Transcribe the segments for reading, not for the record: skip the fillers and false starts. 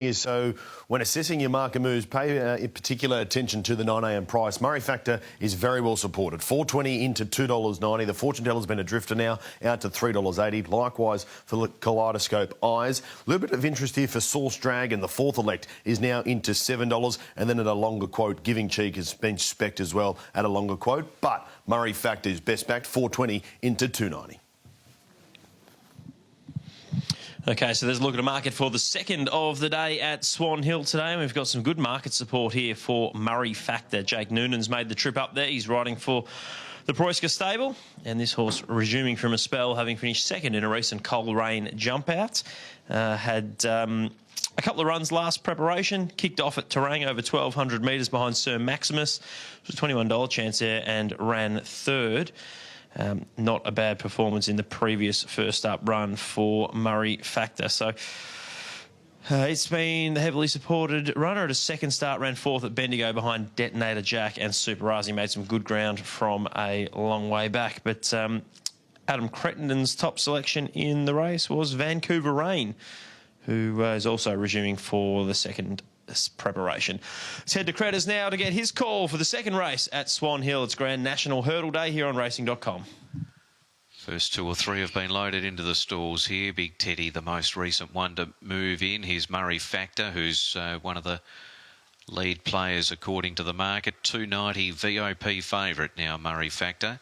So when assessing your market moves, pay particular attention to the 9am price. Murray Factor is very well supported. $4.20 into $2.90. The fortune teller's been a drifter now, out to $3.80. Likewise for the Kaleidoscope Eyes. A little bit of interest here for Source Dragon. The fourth elect is now into $7. And then at a longer quote, Giving Cheek has been spec'd as well at a longer quote. But Murray Factor is best backed, $4.20 into $2.90. Okay, so there's a look at a market for the second of the day at Swan Hill today. And we've got some good market support here for Murray Factor. Jake Noonan's made the trip up there. He's riding for the Preusker stable. And this horse resuming from a spell, having finished second in a recent Coleraine jump out. Had a couple of runs last preparation. Kicked off at Terang over 1,200 metres behind Sir Maximus. It was a $21 chance there and ran third. Not a bad performance in the previous first up run for Murray Factor. So it's been the heavily supported runner. At a second start, ran fourth at Bendigo behind Detonator Jack and Super Razzie. Made some good ground from a long way back. But Adam Crettenden's top selection in the race was Vancouver Rain, who is also resuming for the second preparation. Let's head to Cretters now to get his call for the second race at Swan Hill. It's Grand National Hurdle Day here on racing.com. First two or three have been loaded into the stalls here. Big Teddy, the most recent one to move in. Here's Murray Factor, who's one of the lead players according to the market. $2.90 VOP favourite now, Murray Factor.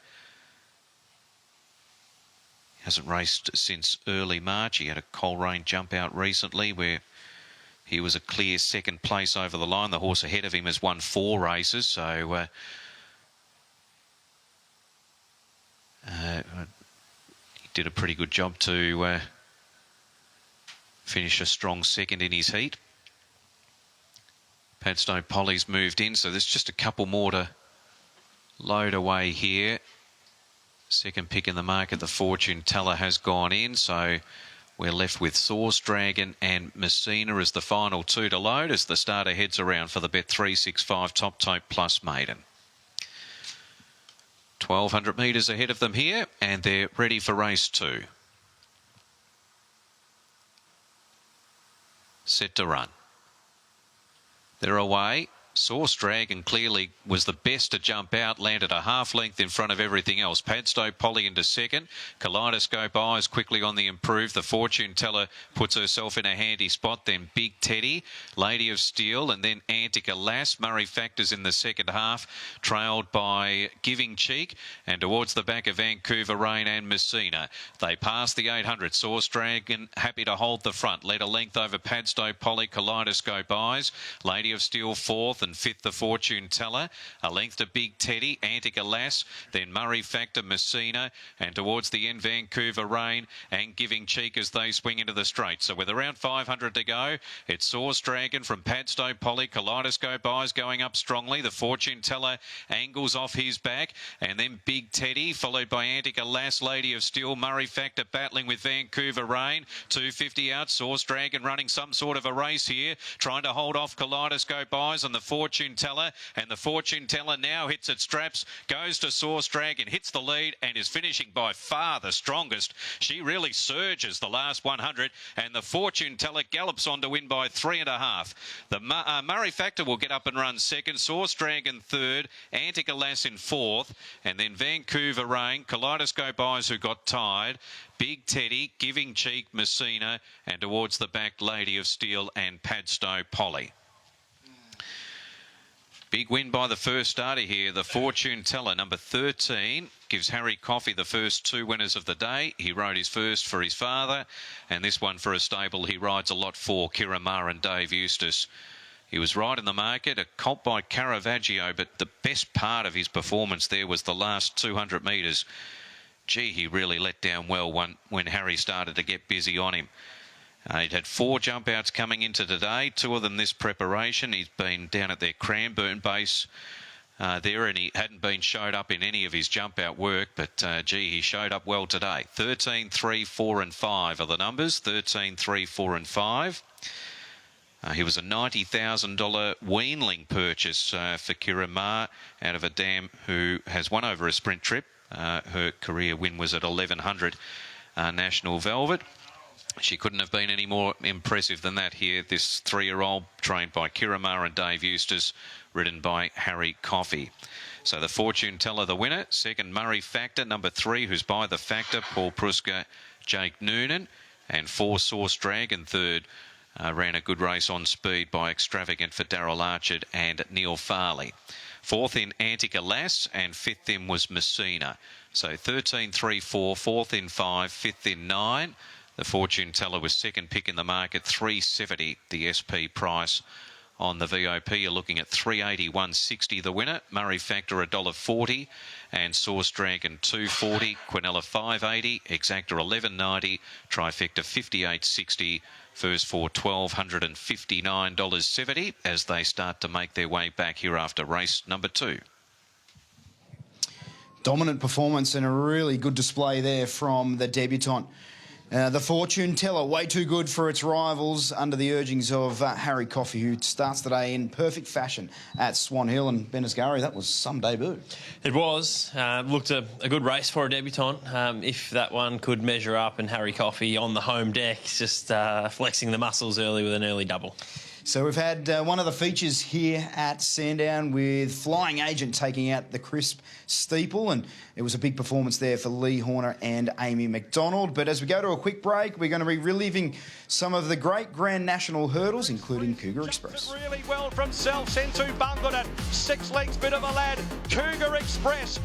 Hasn't raced since early March. He had a Coleraine jump out recently where he was a clear second place over the line. The horse ahead of him has won 4 races, so he did a pretty good job to finish a strong second in his heat. Padstow Polly's moved in, so there's just a couple more to load away here. Second pick in the market, the Fortune Teller has gone in, so we're left with Source Dragon and Messina as the final two to load as the starter heads around for the Bet365 Top Tote Plus Maiden. 1,200 metres ahead of them here, and they're ready for race 2. Set to run. They're away. Source Dragon clearly was the best to jump out, landed a half length in front of everything else. Padstow Polly into second. Kaleidoscope Eyes quickly on the improve. The Fortune Teller puts herself in a handy spot. Then Big Teddy, Lady of Steel, and then Antica Lass. Murray Factors in the second half, trailed by Giving Cheek, and towards the back of Vancouver Rain and Messina. They pass the 800. Source Dragon happy to hold the front. Led a length over Padstow Polly, Kaleidoscope Eyes. Lady of Steel fourth, and fifth the Fortune Teller. A length to Big Teddy, Antica Lass, then Murray Factor, Messina, and towards the end Vancouver Rain and Giving Cheek as they swing into the straight. So with around 500 to go, it's Source Dragon from Padstow Polly, Kaleidoscope Eyes going up strongly. The Fortune Teller angles off his back, and then Big Teddy followed by Antica Lass, Lady of Steel, Murray Factor battling with Vancouver Rain. 250 out, Source Dragon running some sort of a race here, trying to hold off Kaleidoscope Eyes on the Fortune Teller, and the Fortune Teller now hits its straps, goes to Source Dragon, hits the lead and is finishing by far the strongest. She really surges the last 100, and the Fortune Teller gallops on to win by 3.5. The Murray Factor will get up and run second, Source Dragon third, Antica Lass in fourth, and then Vancouver Rain, Kaleidoscope Eyes who got tied, Big Teddy, Giving Cheek, Messina, and towards the back Lady of Steel and Padstow Polly. Big win by the first starter here. The Fortune Teller, number 13, gives Harry Coffey the first 2 winners of the day. He rode his first for his father, and this one for a stable he rides a lot for, Kira Ma and Dave Eustace. He was right in the market, a colt by Caravaggio, but the best part of his performance there was the last 200 metres. Gee, he really let down well when Harry started to get busy on him. He'd had 4 jump outs coming into today, 2 of them this preparation. He's been down at their Cranbourne base there, and he hadn't been showed up in any of his jump out work, but gee, he showed up well today. 13, 3, 4 and 5 are the numbers. 13, 3, 4 and 5. He was a $90,000 weanling purchase for Kira Ma out of a dam who has won over a sprint trip. Her career win was at 1100 National Velvet. She couldn't have been any more impressive than that here. This 3-year-old, trained by Kiramar and Dave Eustace, ridden by Harry Coffey. So the fortune teller, the winner. Second, Murray Factor. Number 3, who's by the Factor, Paul Pruska, Jake Noonan. And 4, Source Dragon. Third, ran a good race on speed by Extravagant for Darryl Archer and Neil Farley. Fourth in Antica Lass, and fifth in was Messina. So 13, 3, 4, fourth in 5, fifth in 9. The fortune teller was second pick in the market, 370 the SP price. On the VOP, you're looking at 380, 160 the winner. Murray Factor $1.40, and Source Dragon $2.40. Quinella $5.80, Exacta $11.90, Trifecta $58.60. First for $1,259.70 as they start to make their way back here after race number 2. Dominant performance and a really good display there from the debutant. The fortune teller, way too good for its rivals under the urgings of Harry Coffey, who starts today in perfect fashion at Swan Hill. And Ben Asghari, that was some debut. It was. Looked a good race for a debutant. If that one could measure up, and Harry Coffey on the home deck, just flexing the muscles early with an early double. So we've had one of the features here at Sandown with Flying Agent taking out the Crisp Steeple, and it was a big performance there for Lee Horner and Amy McDonald. But as we go to a quick break, we're going to be reliving some of the great Grand National hurdles, including Cougar Express. Really well from Self Sensu Bungled it. 6 lengths, bit of a lad. Cougar Express.